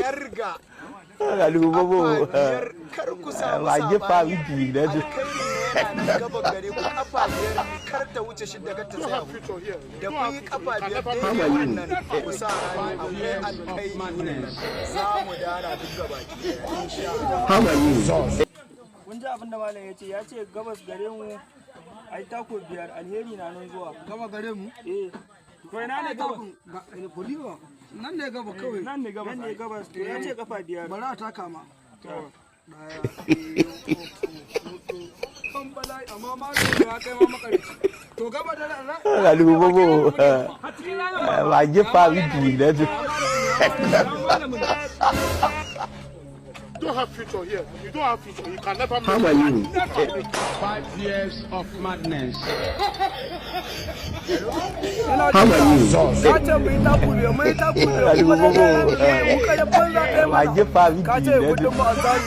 yarga Galubobo. kar ku samu Wa sabani gefa miki da ji. alkhairi ne yana gaba gare ku kafa biyar kar ta wuce shidda kar ta tsaya da ku yi kafa biyar daidai wannan ku sa rani akwai alkhairi wurin nan za mu dara duk gaba ki insha Allah. Kun ji abin da malam ya ce gabas gare mu ai tako biyar alheri na nan zuwa. Gaba gare mu? Eh. To ina ne gaba? Boliwa. Nan ne gaba kawai. Nan ne gabas. Nan ne gabas. To ya ce kafa biyar. Bara a taka ma. To. Kan bala'i amma ma ya kai ma makarici. To gaba da Galubobo. Wa gefa miki da ji. You don't have future here. You don't have future. You can never make How are you? 5 years of madness. How are you? Ka ce mu yi taku ne, mu yi taku ne. Galubobo. Mu kada banza kai Wa mana. gefa miki Ka ce da ji. gudun mu a zali.